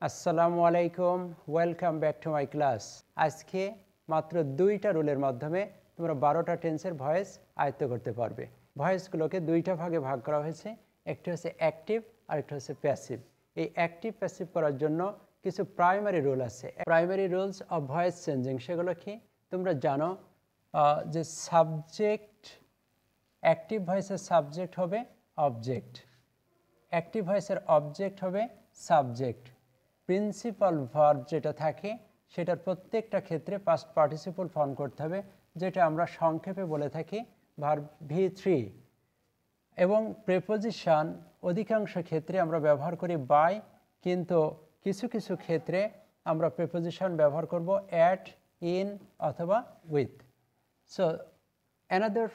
আসসালামু আলাইকুম, welcome back to my class. আজকে মাত্র 2টা রুলের মাধ্যমে তোমরা 12টা টেন্সের ভয়েস আয়ত্ত করতে পারবে। ভয়েসগুলোকে 2টা ভাগে ভাগ করা হয়েছে, একটি হচ্ছে অ্যাক্টিভ আর একটা হচ্ছে প্যাসিভ। এই অ্যাক্টিভ প্যাসিভ করার জন্য কিছু প্রাইমারি রুল আছে। Primary rules of voice changing, সেগুলো কি তোমরা জানো? যে সাবজেক্ট, অ্যাক্টিভ ভয়েসের সাবজেক্ট হবে অবজেক্ট, অ্যাক্টিভ ভয়েসের অবজেক্ট হবে সাবজেক্ট। প্রিন্সিপাল ভার্ব যেটা থাকে সেটার প্রত্যেকটা ক্ষেত্রে পাস্ট পার্টিসিপল ফর্ম করতে হবে, যেটা আমরা সংক্ষেপে বলে থাকি ভার্ব V3। এবং প্রেপোজিশন অধিকাংশ ক্ষেত্রে আমরা ব্যবহার করি বাই, কিন্তু কিছু কিছু ক্ষেত্রে আমরা প্রেপোজিশন ব্যবহার করব অ্যাট, ইন অথবা with. So another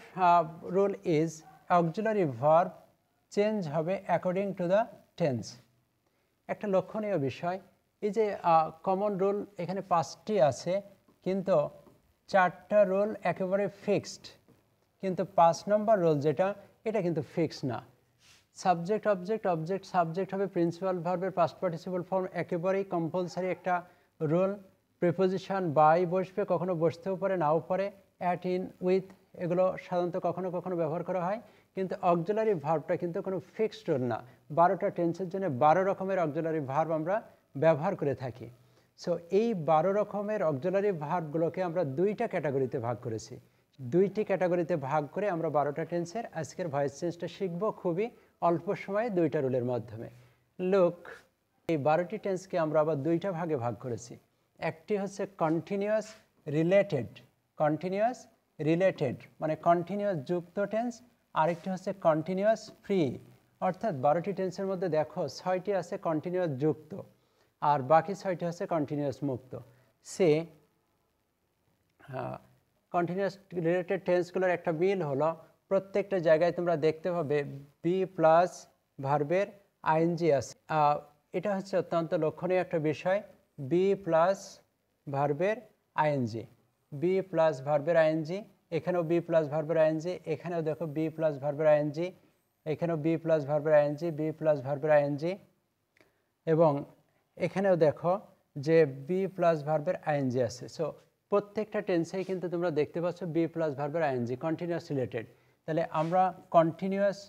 rule is auxiliary verb change হবে অ্যাকর্ডিং টু দ্য টেন্স। একটা লক্ষণীয় বিষয়, এই যে কমন রুল এখানে 5টি আছে, কিন্তু 4টা রুল একেবারে ফিক্সড, কিন্তু 5 নম্বর রুল যেটা, এটা কিন্তু ফিক্সড না। সাবজেক্ট অবজেক্ট, অবজেক্ট সাবজেক্ট হবে প্রিন্সিপাল ভার্বের পাস্ট পার্টিসিপল ফর্ম, একেবারেই কম্পালসারি একটা রুল। প্রিপোজিশন বাই বসবে, কখনো বসতেও পারে নাও পারে, অ্যাট, ইন, উইথ এগুলো সাধারণত কখনো কখনো ব্যবহার করা হয়, কিন্তু অক্সিলারি ভার্বটা কিন্তু কোনো ফিক্সড রুল না। 12টা টেন্সের জন্য 12 রকমের অক্সিলারি ভার্ব আমরা ব্যবহার করে থাকি। সো এই 12 রকমের অক্সিলারি ভার্বগুলোকে আমরা 2টা ক্যাটাগরিতে ভাগ করেছি। 2টি ক্যাটাগরিতে ভাগ করে আমরা 12টা টেন্সের আজকের ভয়েস চেঞ্জটা শিখব খুবই অল্প সময়ে 2টা রুলের মাধ্যমে। লোক, এই 12টি টেন্সকে আমরা আবার 2টা ভাগে ভাগ করেছি। একটি হচ্ছে কন্টিনিউয়াস রিলেটেড, কন্টিনিউয়াস রিলেটেড মানে কন্টিনিউয়াস যুক্ত টেন্স, আরেকটি হচ্ছে কন্টিনিউয়াস ফ্রি। অর্থাৎ 12টি টেন্সের মধ্যে দেখো 6টি আছে কন্টিনিউয়াস যুক্ত আর বাকি 6টি হচ্ছে কন্টিনিউয়াস মুক্ত। সে কন্টিনিউয়াস রিলেটেড টেন্সগুলোর একটা মিল হলো প্রত্যেকটা জায়গায় তোমরা দেখতে পাবে বি প্লাস ভার্বের আইএনজি আছে। এটা হচ্ছে অত্যন্ত লক্ষণীয় একটা বিষয়, বি প্লাস ভার্বের আইএনজি, বি প্লাস ভার্বের আইএনজি, এখানেও বি প্লাস ভার্বের আইএনজি, এখানেও দেখো বি প্লাস ভার্বের আইএনজি, এখানেও বি প্লাস ভার্বের আইএনজি, বি প্লাস ভার্বের আইএনজি, এবং এখানেও দেখো যে বি প্লাস ভার্বের আইএনজি আছে। সো প্রত্যেকটা টেন্সেই কিন্তু তোমরা দেখতে পাচ্ছ বি প্লাস ভার্বের আইএনজি, কন্টিনিউয়াস রিলেটেড। তাহলে আমরা কন্টিনিউয়াস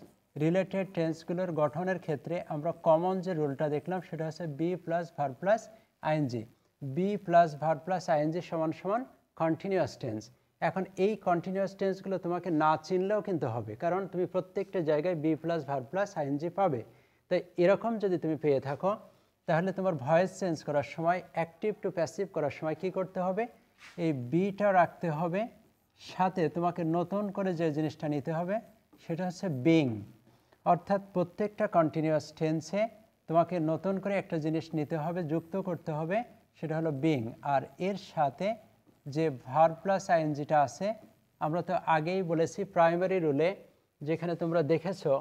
রিলেটেড টেন্সগুলোর গঠনের ক্ষেত্রে আমরা কমন যে রুলটা দেখলাম সেটা হচ্ছে be plus verb plus ING. Be plus verb plus ING সমান সমান কন্টিনিউয়াস টেন্স। এখন এই কন্টিনিউয়াস টেন্সগুলো তোমাকে না চিনলেও কিন্তু হবে, কারণ তুমি প্রত্যেকটা জায়গায় be plus verb plus ING পাবে। তাই এরকম যদি তুমি পেয়ে থাকো, তাহলে তোমার ভয়েস চেঞ্জ করার সময়, অ্যাক্টিভ টু প্যাসিভ করার সময় কি করতে হবে? এই বিটা রাখতে হবে, সাথে তোমাকে নতুন করে যে জিনিসটা নিতে হবে সেটা হচ্ছে বিং। অর্থাৎ প্রত্যেকটা কন্টিনিউয়াস টেন্সে তোমাকে নতুন করে একটা জিনিস নিতে হবে, যুক্ত করতে হবে, সেটা হলো বিং। আর এর সাথে যে ভার্ব প্লাস আইএনজিটা আছে, আমরা তো আগেই বলেছি প্রাইমারি রুলে, যেখানে তোমরা দেখেছো,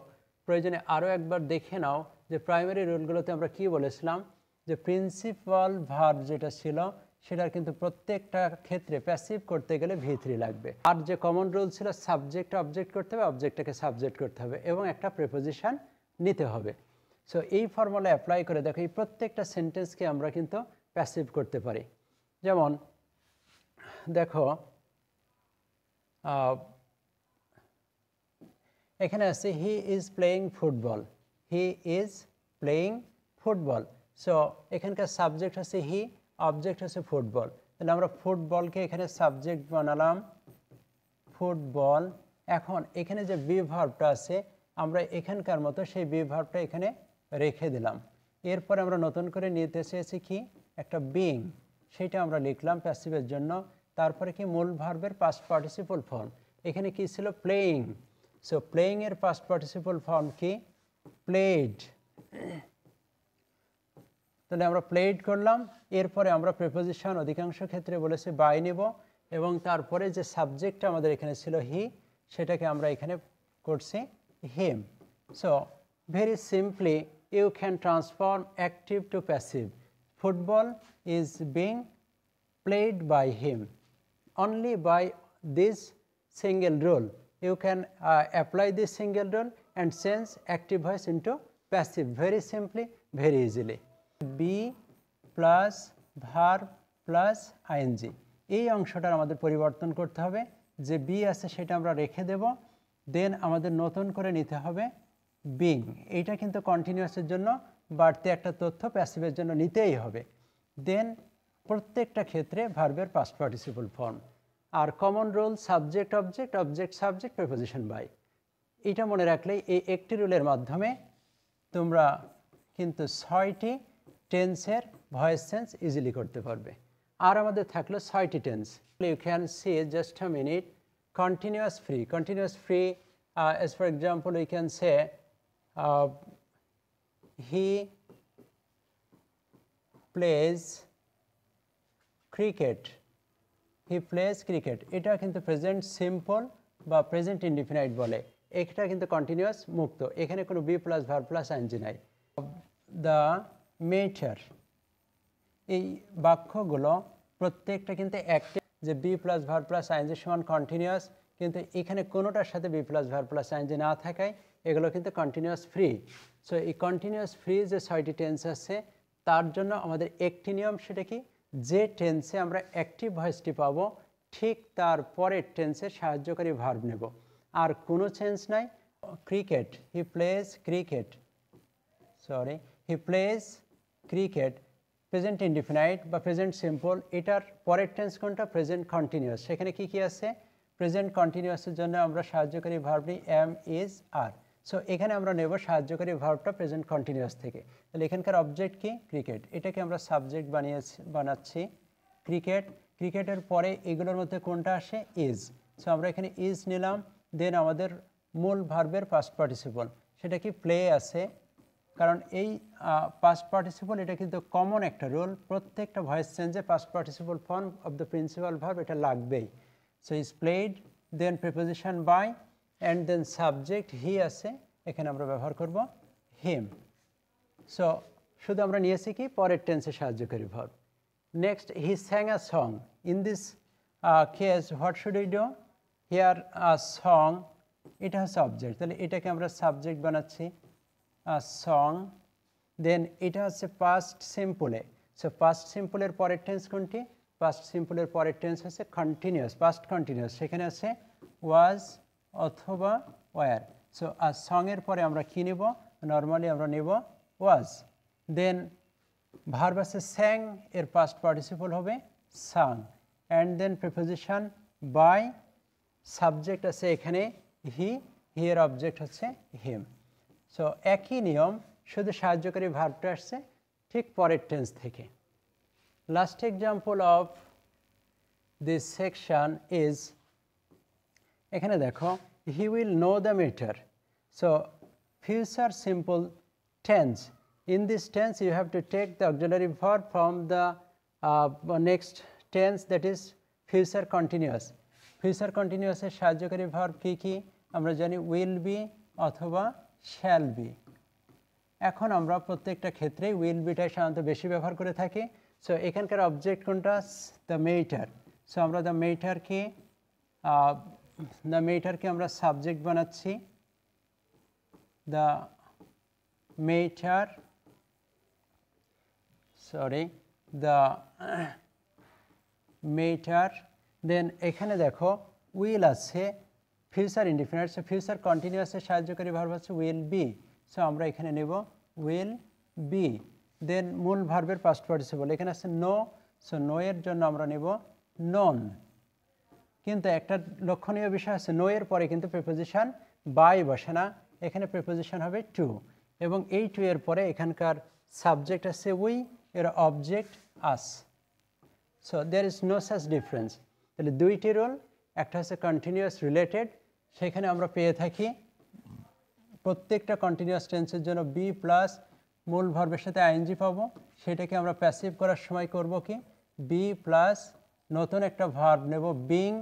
প্রয়োজনে আরও একবার দেখে নাও যে প্রাইমারি রুলগুলোতে আমরা কি বলেছিলাম, যে প্রিন্সিপাল ভার্ব যেটা ছিল সেটার কিন্তু প্রত্যেকটা ক্ষেত্রে প্যাসিভ করতে গেলে V3 লাগবে। আর যে কমন রুল ছিল সাবজেক্ট অবজেক্ট করতে হবে, অবজেক্টটাকে সাবজেক্ট করতে হবে এবং একটা প্রিপোজিশন নিতে হবে। সো এই ফর্মুলা অ্যাপ্লাই করে দেখো এই প্রত্যেকটা সেন্টেন্সকে আমরা কিন্তু প্যাসিভ করতে পারি। যেমন দেখো এখানে আছে he is playing football, he is playing football. So এখানকার সাবজেক্ট হচ্ছে হি, অবজেক্ট হচ্ছে ফুটবল। তাহলে আমরা ফুটবলকে এখানে সাবজেক্ট বানালাম, ফুটবল। এখন এখানে যে বি ভার্বটা আছে আমরা এখানকার মতো সেই বি ভার্বটা এখানে রেখে দিলাম। এরপরে আমরা নতুন করে নিতে চেয়েছি কি, একটা বিং, সেটা আমরা লিখলাম প্যাসিভের জন্য। তারপরে কি মূল ভার্বের পাস্ট পার্টিসিপল ফর্ম, এখানে কি ছিল প্লেয়িং। সো প্লেয়িং এর পাস্ট পার্টিসিপল ফর্ম কি, প্লেড। তাহলে আমরা প্লেড করলাম। এরপরে আমরা প্রিপোজিশন অধিকাংশ ক্ষেত্রে বলেছি বাই নেব, এবং তারপরে যে সাবজেক্টটা আমাদের এখানে ছিল হি, সেটাকে আমরা এখানে করছি him. So very simply you can transform active to passive. Football is being played by him. Only by this single rule you can apply this single rule and change active voice into passive very simply, very easily. Be plus verb plus ING. এই অংশটার আমাদের পরিবর্তন করতে হবে, যে B আছে সেটা আমরা রেখে দেব, দেন আমাদের নতুন করে নিতে হবে বিং। এইটা কিন্তু কন্টিনিউয়াসের জন্য বাড়তি একটা তথ্য প্যাসিভের জন্য নিতেই হবে। দেন প্রত্যেকটা ক্ষেত্রে ভার্বের পাস্ট পার্টিসিপল ফর্ম। আর common rule subject object, object subject, preposition by. এটা মনে রাখলেই এই একটি রুলের মাধ্যমে তোমরা কিন্তু 6টি টেন্সের ভয়েস চেঞ্জ ইজিলি করতে পারবে। আর আমাদের থাকলো 6টি tense. You can see just a minute. Continuous free, continuous free, as for example we can say he plays cricket, he plays cricket। এটা কিন্তু প্রেজেন্ট সিম্পল বা প্রেজেন্ট ইনডিফিনাইট বলে, এটা কিন্তু কন্টিনিউয়াস মুক্ত, এখানে কোনো be plus verb plus ING নাই। দ্য মেটার, এই বাক্যগুলো প্রত্যেকটা কিন্তু একটা, যে be plus verb plus ING সমান কন্টিনিউয়াস, কিন্তু এখানে কোনোটার সাথে be plus verb plus ING না থাকায় এগুলো কিন্তু কন্টিনিউয়াস ফ্রি। সো এই কন্টিনিউয়াস ফ্রি যে 6টি টেন্স আছে তার জন্য আমাদের একটি নিয়ম, সেটা কি, যে টেন্সে আমরা অ্যাক্টিভ ভয়েসটি পাবো ঠিক তার পরের টেন্সের সাহায্যকারী ভার্ব নেব। আর কোনো চেঞ্জ নাই। Cricket, he plays cricket, sorry he plays cricket, present indefinite বা প্রেজেন্ট সিম্পল, এটার পরের টেন্স কোনটা, প্রেজেন্ট কন্টিনিউয়াস। সেখানে কি কি আছে, প্রেজেন্ট কন্টিনিউয়াসের জন্য আমরা সাহায্যকারী ভার্ব নিই এম, ইজ, আর। সো এখানে আমরা নেব সাহায্যকারী ভার্বটা প্রেজেন্ট কন্টিনিউয়াস থেকে। তাহলে এখানকার অবজেক্ট কি, ক্রিকেট, এটাকে আমরা সাবজেক্ট বানাচ্ছি ক্রিকেট। ক্রিকেটের পরে এগুলোর মধ্যে কোনটা আসে, ইজ। সো আমরা এখানে ইজ নিলাম, দেন আমাদের মূল ভার্বের পাস্ট পার্টিসিপল, সেটা কি, প্লে আছে। কারণ এই পাস্ট পার্টিসিপল এটা কিন্তু কমন একটা রুল, প্রত্যেকটা ভয়েস চেঞ্জে past participle form of the principal verb এটা লাগবেই। So is played, then preposition by, and then subject he আছে, এখানে আমরা ব্যবহার করব হিম। সো শুধু আমরা নিয়েছি কি, পরের টেন্সে সাহায্যকারী verb. Next, he স্যাং a song. In this case what should we do, here a song, এটা হচ্ছে অবজেক্ট, তাহলে এটাকে আমরা সাবজেক্ট বানাচ্ছি সং। দেন এটা হচ্ছে পাস্ট সিম্পলে। সো পাস্ট সিম্পলের পরের টেন্স কোনটি, পাস্ট সিম্পলের পরের টেন্স হচ্ছে কন্টিনিউয়াস, পাস্ট কন্টিনিউয়াস, সেখানে আছে ওয়াজ অথবা ওয়ার। সো আর সঙের পরে আমরা কী নেব, নর্মালি আমরা নেব ওয়াজ। দেন ভার্ব আছে স্যাং, এর পাস্ট পার্টিসিপল হবে sung, and then preposition by, subject আছে এখানে হি, হি এর অবজেক্ট হচ্ছে হিম। সো একই নিয়ম, শুধু সাহায্যকারী ভার্বটা আসছে ঠিক পরের টেন্স থেকে। Last example of this section is, এখানে দেখো, he will know the matter. So future simple tense, in this tense you have to take the auxiliary verb from the next tense, that is future continuous. Future কন্টিনিউয়াসের সাহায্যকারী verb কী কী, আমরা জানি will be অথবা shall be. এখন আমরা প্রত্যেকটা ক্ষেত্রে উইল বিটাই সাধারণত বেশি ব্যবহার করে থাকি। সো এখানকার অবজেক্ট কোনটা, দ্য মেটার। সো আমরা দ্য মেটারকে আমরা সাবজেক্ট বানাচ্ছি, the matter, sorry the matter. Then এখানে দেখো উইল আছে, ফিউচার ইনডিফিনাইট, সো ফিউচার কন্টিনিউয়াসের সাহায্যকারী ভার্ব হচ্ছে উইল বি। সো আমরা এখানে নেব উইল বি। দেন মূল ভার্বের পাস্ট পার্টিসিপল, এখানে আছে নো, সো নো এর জন্য আমরা নেব নন। কিন্তু একটা লক্ষণীয় বিষয় আছে, নো এর পরে কিন্তু প্রিপোজিশন বাই বসে না, এখানে প্রিপোজিশন হবে টু, এবং এই টু এর পরে এখানকার সাবজেক্ট আছে উই, এর object us. So there is no such difference. তাহলে দুইটি রুল, একটা হচ্ছে কন্টিনিউয়াস রিলেটেড, সেখানে আমরা পেয়ে থাকি প্রত্যেকটা কন্টিনিউয়াস টেন্সের জন্য বি প্লাস মূল ভার্বের সাথে আইএনজি পাবো, সেটাকে আমরা প্যাসিভ করার সময় করব কি, বি প্লাস নতুন একটা ভার্ব নেব বিং,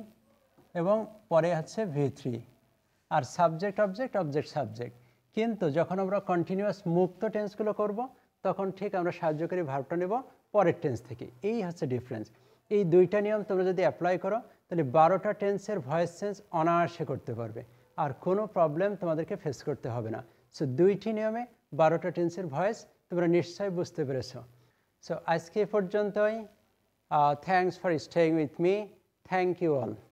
এবং পরে হচ্ছে V3, আর সাবজেক্ট অবজেক্ট, অবজেক্ট সাবজেক্ট। কিন্তু যখন আমরা কন্টিনিউয়াস মুক্ত টেন্সগুলো করব তখন ঠিক আমরা সাহায্যকারী ভার্বটা নেব পরের টেন্স থেকে। এই হচ্ছে ডিফারেন্স। এই দুইটা নিয়ম তোমরা যদি অ্যাপ্লাই করো তাহলে 12টা টেন্সের ভয়েস চেঞ্জ অনায়াসে করতে পারবে, আর কোনো প্রবলেম তোমাদেরকে ফেস করতে হবে না। সো দুইটি নিয়মে 12টা টেন্সের ভয়েস তোমরা নিশ্চয়ই বুঝতে পেরেছো। সো আজকে পর্যন্তই। Thanks for staying with me. Thank you all.